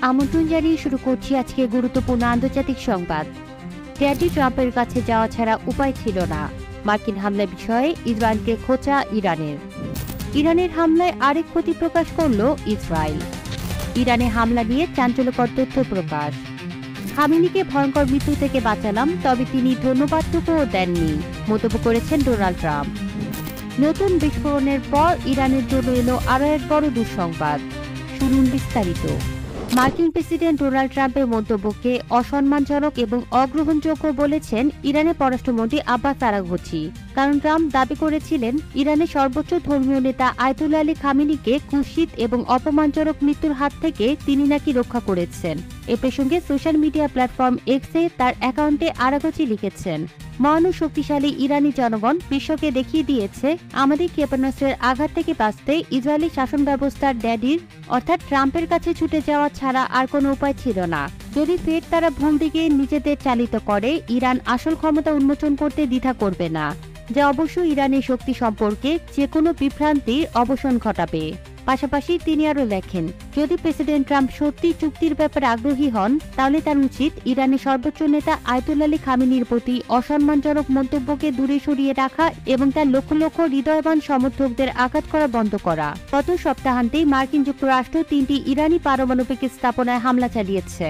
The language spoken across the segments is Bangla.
আমন্ত্রণ জানিয়ে শুরু করছি আজকে গুরুত্বপূর্ণ আন্তর্জাতিক সংবাদ। ড্যাডি ট্রাম্পের কাছে যাওয়া ছাড়া উপায় ছিল না। মার্কিন হামলা বিষয়ে ইসরায়েলকে খোঁচা ইরানের। ইরানের হামলায় আরেক ক্ষতি প্রকাশ করল ইসরায়েল। ইরানে হামলা নিয়ে চাঞ্চল্যকর তথ্য প্রকাশ। খামেনিকে ভয়ঙ্কর মৃত্যু থেকে বাঁচালাম, তবে তিনি ধন্যবাদটুকুও দেননি, মন্তব্য করেছেন ডোনাল্ড ট্রাম্প। নতুন বিস্ফোরণের পর ইরানের জন্য এলো আরও এক বড় দুঃসংবাদ। শুনুন বিস্তারিত। মার্কিন প্রেসিডেন্ট ডোনাল্ড ট্রাম্পের মন্তব্যকে অসম্মানজনক এবং অগ্রহণযোগ্য বলেছেন ইরানের পররাষ্ট্রমন্ত্রী আব্বাস আরাঘচি। কারণ ট্রাম্প দাবি করেছিলেন ইরানের সর্বোচ্চ ধর্মীয় নেতা আয়াতুল্লাহ আলী খামেনিকে কুৎসিত এবং অপমানজনক মৃত্যুর হাত থেকে তিনি নাকি রক্ষা করেছেন। এ প্রসঙ্গে সোশ্যাল মিডিয়া প্ল্যাটফর্ম এক্সে তার অ্যাকাউন্টে আরাঘচি লিখেছেন, মহান ও শক্তিশালী ইরানি জনগণ বিশ্বকে দেখিয়ে দিয়েছে আমাদের ক্ষেপণাস্ত্রের আঘাত থেকে বাঁচতে ইসরায়েলি শাসন ব্যবস্থার ড্যাডির অর্থাৎ ট্রাম্পের কাছে ছুটে যাওয়া ছাড়া আর কোনো উপায় ছিল না। যদি ফের তারা ভুল দিকে নিজেদের চালিত করে, ইরান আসল ক্ষমতা উন্মোচন করতে দ্বিধা করবে না, যা অবশ্যই ইরানের শক্তি সম্পর্কে যে কোনো বিভ্রান্তির অবসান ঘটাবে। পাশাপাশি তিনি আরও লেখেন, যদি প্রেসিডেন্ট ট্রাম্প সত্যি চুক্তির ব্যাপারে আগ্রহী হন, তাহলে তার উচিত ইরানের সর্বোচ্চ নেতা আয়াতুল্লাহ আলী খামেনির প্রতি অসম্মানজনক মন্তব্যকে দূরে সরিয়ে রাখা এবং তার লক্ষ লক্ষ হৃদয়বান সমর্থকদের আঘাত করা বন্ধ করা। গত সপ্তাহান্তেই মার্কিন যুক্তরাষ্ট্র 3টি ইরানি পারমাণবিক স্থাপনায় হামলা চালিয়েছে,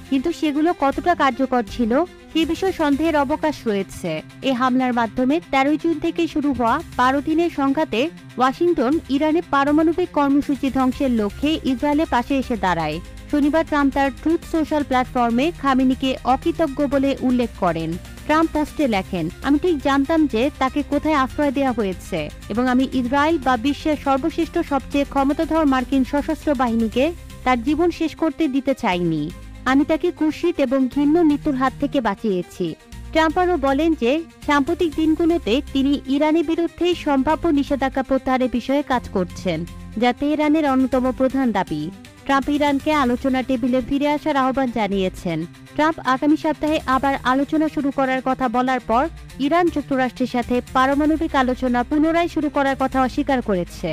কিন্তু সেগুলো কতটা কার্যকর ছিল সে বিষয়ে সন্দেহের অবকাশ রয়েছে। এই হামলার মাধ্যমে 13 জুন থেকে শুরু হওয়া 12 দিনের সংঘাতে ওয়াশিংটন ইরানের পারমাণবিক কর্মসূচি ধ্বংসের লক্ষ্যে ইসরায়েলের পাশে এসে দাঁড়ায়। শনিবার ট্রাম্প তার ট্রুথ সোশ্যাল প্ল্যাটফর্মে খামেনিকে অকৃতজ্ঞ বলে উল্লেখ করেন। ট্রাম্প পোস্টে লেখেন, আমি ঠিক জানতাম যে তাকে কোথায় আশ্রয় দেওয়া হয়েছে এবং আমি ইসরায়েল বা বিশ্বের সর্বশ্রেষ্ঠ সবচেয়ে ক্ষমতাধর মার্কিন সশস্ত্র বাহিনীকে তার জীবন শেষ করতে দিতে চাইনি। আমি তাকে কুৎসিত এবং ঘৃণ্য মৃত্যুর হাত থেকে বাঁচিয়েছি। ট্রাম্প আরও বলেন যে সাম্প্রতিক দিনগুলোতে তিনি ইরানের বিরুদ্ধে সম্ভাব্য নিষেধাজ্ঞা প্রত্যাহারের বিষয়ে কাজ করছেন, যা তেহরানের অন্যতম প্রধান দাবি। ট্রাম্প ইরানকে আলোচনা টেবিলে ফিরে আসার আহ্বান জানিয়েছেন। ট্রাম্প আগামী সপ্তাহে আবার আলোচনা শুরু করার কথা বলার পর ইরান যুক্তরাষ্ট্রের সাথে পারমাণবিক আলোচনা পুনরায় শুরু করার কথা অস্বীকার করেছে।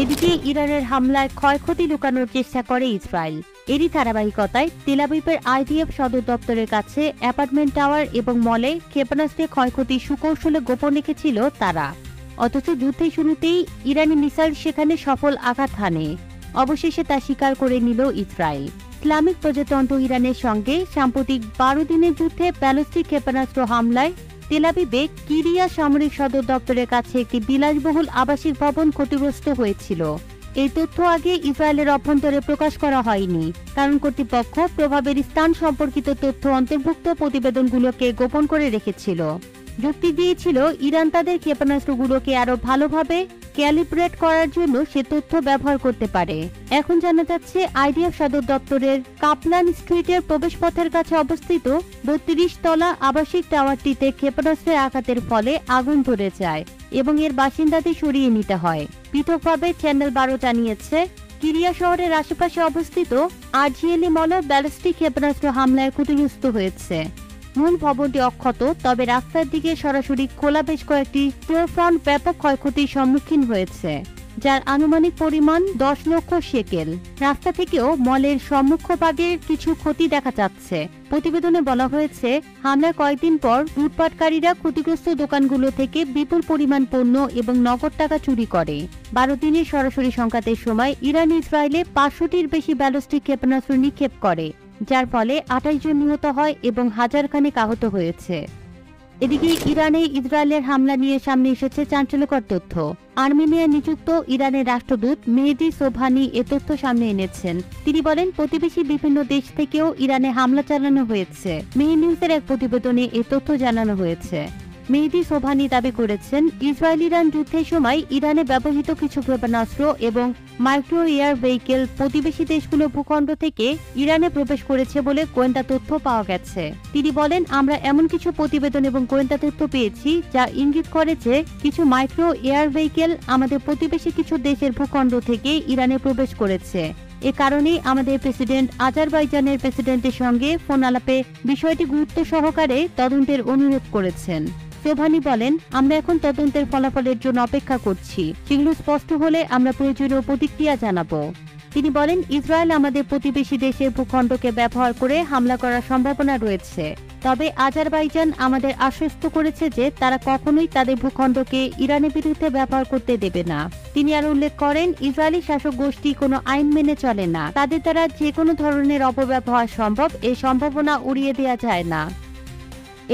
এদিকে ইরানের হামলায় ক্ষয়ক্ষতি লুকানোর চেষ্টা করে ইসরায়েল। এরই ধারাবাহিকতায় তেল আবিবের আইডিএফ সদর দপ্তরের কাছে অ্যাপার্টমেন্ট টাওয়ার এবং মলে ক্ষেপণাস্ত্রের ক্ষয়ক্ষতি সুকৌশলে গোপন রেখেছিল তারা। অথচ যুদ্ধের শুরুতেই ইরানি মিসাইল সেখানে সফল আঘাত হানে। অবশেষে তা স্বীকার করে নিল ইসরায়েল। ইসলামিক প্রজাতন্ত্র ইরানের সঙ্গে সাম্প্রতিক 12 দিনের যুদ্ধে ব্যালিস্টিক ক্ষেপণাস্ত্র হামলায় তেল আবিবে কিরিয়া সামরিক সদর দপ্তরের কাছে একটি বিলাসবহুল আবাসিক ভবন ক্ষতিগ্রস্ত হয়েছিল। এই তথ্য আগে ইসরায়েলের অভ্যন্তরে প্রকাশ করা হয়নি, কারণ কর্তৃপক্ষ প্রভাবের স্থান সম্পর্কিত তথ্য অন্তর্ভুক্ত প্রতিবেদনগুলোকে গোপন করে রেখেছিল। যুক্তি দিয়েছিল ইরান তাদের ক্ষেপণাস্ত্রগুলোকে আরও ভালোভাবে ক্যালিব্রেট করার জন্য সে তথ্য ব্যবহার করতে পারে। এখন জানা যাচ্ছে আইডিএফ সদর দপ্তরের কাপলান স্ট্রিটের প্রবেশপথের কাছে অবস্থিত 32 তলা আবাসিক টাওয়ারটিতে ক্ষেপণাস্ত্রের আঘাতের ফলে আগুন ধরে যায় এবং এর বাসিন্দাদের সরিয়ে নিতে হয়। পৃথকভাবে চ্যানেল 12 জানিয়েছে, কিরিয়া শহরের আশেপাশে অবস্থিত আরজিএলই মলে ব্যালিস্টিক ক্ষেপণাস্ত্র হামলায় ক্ষতিগ্রস্ত হয়েছে। মূল ভবনটি অক্ষত, তবে রাস্তার দিকে সরাসরি খোলা বেশ কয়েকটি স্টোরফ্রন্ট ব্যাপক ক্ষয়ক্ষতির সম্মুখীন হয়েছে, যার আনুমানিক পরিমাণ 10 লক্ষ শেকেল। রাস্তা থেকেও মলের সম্মুখভাগের কিছু ক্ষতি দেখা যাচ্ছে। প্রতিবেদনে বলা হয়েছে, হামলার কয়েকদিন পর লুটপাটকারীরা ক্ষতিগ্রস্ত দোকানগুলো থেকে বিপুল পরিমাণ পণ্য এবং নগদ টাকা চুরি করে। 12 দিনের সরাসরি সংঘাতের সময় ইরান ইসরায়েলে 500টির বেশি ব্যালিস্টিক ক্ষেপণাস্ত্র নিক্ষেপ করে, যার ফলে 28 জন নিহত হয় এবং হাজারখানেক আহত হয়েছে। এদিকে ইরানে ইসরায়েলের হামলা নিয়ে সামনে এসেছে চাঞ্চল্যকর তথ্য। আর্মেনিয়ায় নিযুক্ত ইরানের রাষ্ট্রদূত মেহেদি সোবহানি এ তথ্য সামনে এনেছেন। তিনি বলেন, প্রতিবেশী বিভিন্ন দেশ থেকেও ইরানে হামলা চালানো হয়েছে। মেহে নিউজের এক প্রতিবেদনে এ তথ্য জানানো হয়েছে। মেহেদি সোবহানি দাবি করেছেন, ইসরায়েল ইরান যুদ্ধের সময় ইরানে ব্যবহৃত কিছু ক্ষেপণাস্ত্র এবং মাইক্রো এয়ার ভেহিকেল প্রতিবেশী দেশগুলো ভূখণ্ড থেকে ইরানে প্রবেশ করেছে বলে গোয়েন্দা তথ্য পাওয়া গেছে। তিনি বলেন, আমরা এমন কিছু প্রতিবেদন এবং গোয়েন্দা তথ্য পেয়েছি যা ইঙ্গিত করে যে কিছু মাইক্রো এয়ার ভেহিকেল আমাদের প্রতিবেশী কিছু দেশের ভূখণ্ড থেকে ইরানে প্রবেশ করেছে। এ কারণেই আমাদের প্রেসিডেন্ট আজারবাইজানের প্রেসিডেন্টের সঙ্গে ফোন আলাপে বিষয়টি গুরুত্ব সহকারে তদন্তের অনুরোধ করেছেন। সোবহানি বলেন, আমরা এখন তদন্তের ফলাফলের জন্য অপেক্ষা করছি। সেগুলো স্পষ্ট হলে আমরা প্রয়োজনীয় প্রতিক্রিয়া জানাবো। তিনি বলেন, ইসরায়েল আমাদের প্রতিবেশী দেশের ভূখণ্ডকে ব্যবহার করে হামলা করার সম্ভাবনা রয়েছে। তবে আজারবাইজান আমাদের আশ্বস্ত করেছে যে তারা কখনোই তাদের ভূখণ্ডকে ইরানের বিরুদ্ধে ব্যবহার করতে দেবে না। তিনি আরো উল্লেখ করেন, ইসরায়েলি শাসক গোষ্ঠী কোনো আইন মেনে চলে না, তাদের দ্বারা যে কোনো ধরনের অপব্যবহার সম্ভব, এই সম্ভাবনা উড়িয়ে দেওয়া যায় না।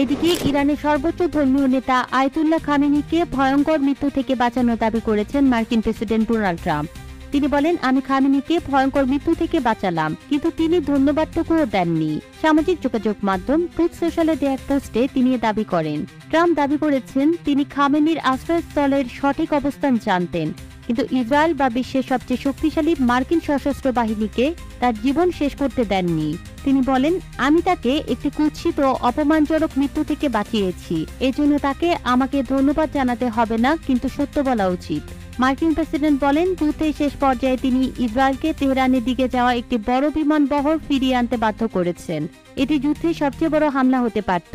এদিকে ইরানের সর্বোচ্চ ধর্মীয় নেতা আয়াতুল্লাহ খামেনিকে ভয়ঙ্কর মৃত্যু থেকে বাঁচানোর দাবি করেছেন মার্কিন প্রেসিডেন্ট ডোনাল্ড ট্রাম্প। তিনি বলেন, আমি খামেনিকে ভয়ঙ্কর মৃত্যু থেকে বাঁচালাম, কিন্তু তিনি ধন্যবাদটুকুও দেননি। সামাজিক যোগাযোগ মাধ্যম ট্রুথ সোশ্যালে দেয়া এক পোস্টে তিনি দাবি করেন। ট্রাম্প দাবি করেছেন, তিনি খামেনির আশ্রয়স্থলের সঠিক অবস্থান জানতেন, কিন্তু ইসরায়েল বা বিশ্বের সবচেয়ে শক্তিশালী মার্কিন সশস্ত্র বাহিনীকে তার জীবন শেষ করতে দেননি। তিনি বলেন, আমি তাকে একটি কুৎসিত ও অপমানজনক মৃত্যু থেকে বাঁচিয়েছি, এজন্য তাকে আমাকে ধন্যবাদ জানাতে হবে না, কিন্তু সত্য বলা উচিত। মার্কিন প্রেসিডেন্ট বলেন, যুদ্ধের শেষ পর্যায়ে তিনি ইসরায়েলকে তেহরানের দিকে যাওয়া একটি বড় বিমান বহর ফিরিয়ে আনতে বাধ্য করেছেন। এটি যুদ্ধের সবচেয়ে বড় হামলা হতে পারত।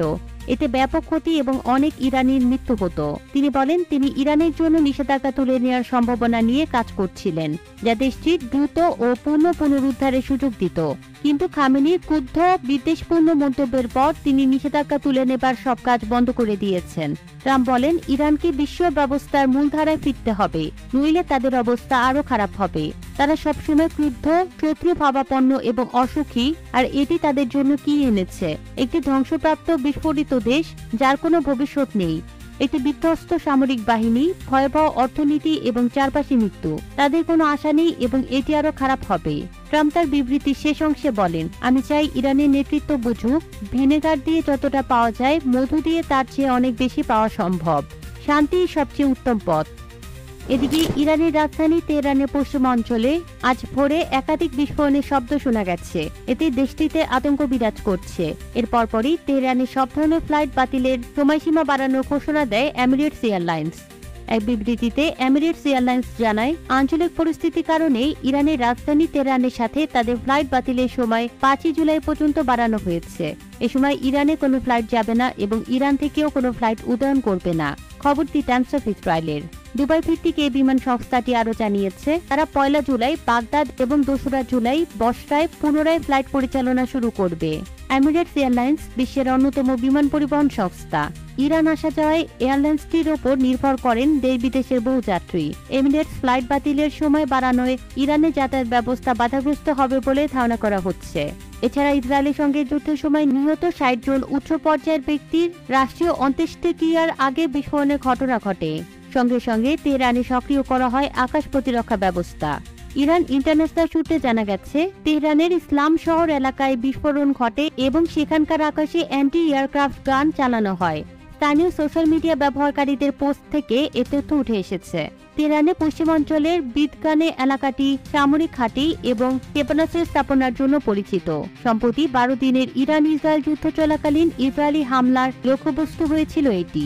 এতে ব্যাপক ক্ষতি এবং অনেক ইরানির মৃত্যু হতো। তিনি বলেন, তিনি ইরানের জন্য নিষেধাজ্ঞা তুলে নেওয়ার সম্ভাবনা নিয়ে কাজ করছিলেন, যা দেশটির দ্রুত ও পূর্ণ পুনরুদ্ধারের সুযোগ দিত। কিন্তু খামেনির ক্রুদ্ধ বিদ্বেষপূর্ণ মন্তব্যের পর তিনি নিষেধাজ্ঞা তুলে নেবার সব কাজ বন্ধ করে দিয়েছেন। ট্রাম্প বলেন, ইরানকে বিশ্ব ব্যবস্থার মূলধারায় ফিরতে হবে, নইলে তাদের অবস্থা আরো খারাপ হবে। তারা সবসময় ক্রুদ্ধ, শত্রুভাবাপন্ন এবং অসুখী, আর এটি তাদের জন্য কি এনেছে? একটি ধ্বংসপ্রাপ্ত বিস্ফোরিত দেশ যার কোনো ভবিষ্যৎ নেই, একটি বিধ্বস্ত সামরিক বাহিনী, ভয়াবহ অর্থনীতি এবং চারপাশে মৃত্যু। তাদের কোনো আশা নেই এবং এটি আরো খারাপ হবে। ট্রাম্প তার বিবৃতির শেষ অংশে বলেন, আমি চাই ইরানের নেতৃত্ব বুঝুক, ভিনেগার দিয়ে যতটা পাওয়া যায়, মধু দিয়ে তার চেয়ে অনেক বেশি পাওয়া সম্ভব। শান্তিই সবচেয়ে উত্তম পথ। এদিকে ইরানের রাজধানী তেহরানের পশ্চিম অঞ্চলে আজ ভোরে একাধিক বিস্ফোরণের শব্দ শোনা গেছে। এতে দেশটিতে আতঙ্ক বিরাজ করছে। এর পরপরই তেহরানের সব ধরনের ফ্লাইট বাতিলের সময়সীমা বাড়ানোর ঘোষণা দেয় এমিরেটস এয়ারলাইন্স। এক বিবৃতিতে এমিরেটস এয়ারলাইন্স জানায়, আঞ্চলিক পরিস্থিতির কারণে ইরানের রাজধানী তেহরানের সাথে তাদের ফ্লাইট বাতিলের সময় 5 জুলাই পর্যন্ত বাড়ানো হয়েছে। এ সময় ইরানে কোনো ফ্লাইট যাবে না এবং ইরান থেকেও কোনো ফ্লাইট উড্ডয়ন করবে না। খবরটি টাইমস অফ ইসরায়েলের। দুবাই ভিত্তিক এই বিমান সংস্থাটি আরো জানিয়েছে, তারা 1 জুলাই বাগদাদ এবং 2 জুলাই বসরায় পুনরায় ফ্লাইট পরিচালনা শুরু করবে। এমিরেটস এয়ারলাইন্স বিশ্বের অন্যতম বিমান পরিবহন সংস্থা। ইরান আসা যাওয়ায় এয়ারলাইন্সটির ওপর নির্ভর করেন দেশ বিদেশের বহু যাত্রী। এমিরেটস ফ্লাইট বাতিলের সময় বাড়ানোয় ইরানের যাতায়াত ব্যবস্থা বাধাগ্রস্ত হবে বলে ধারণা করা হচ্ছে। এছাড়া ইসরায়েলের সঙ্গে যুদ্ধের সময় নিহত 60 জন উচ্চ পর্যায়ের ব্যক্তির রাষ্ট্রীয় অন্ত্যেষ্টিক্রিয়ার আগে বিস্ফোরণের ঘটনা ঘটে। সঙ্গে সঙ্গে তেহরানে সক্রিয় করা হয় আকাশ প্রতিরক্ষা ব্যবস্থা। ইরান ইন্টারন্যাশনাল সূত্রে জানা গেছে, তেহরানের ইসলাম শহর এলাকায় বিস্ফোরণ ঘটে এবং সেখানকার আকাশে অ্যান্টি এয়ারক্রাফট গান চালানো হয়। স্থানীয় সোশ্যাল মিডিয়া ব্যবহারকারীদের পোস্ট থেকে এ তথ্য উঠে এসেছে। তেহরানের পশ্চিমাঞ্চলের বিদগানে এলাকাটি সামরিক ঘাঁটি এবং ক্ষেপণাস্ত্রের স্থাপনার জন্য পরিচিত। সম্প্রতি 12 দিনের ইরান ইসরায়েল যুদ্ধ চলাকালীন ইসরায়েলি হামলার লক্ষ্যবস্তু হয়েছিল এটি।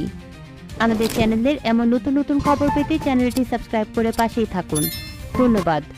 আমাদের চ্যানেলের এমন নতুন নতুন খবর পেতে চ্যানেলটি সাবস্ক্রাইব করে পাশেই থাকুন। ধন্যবাদ।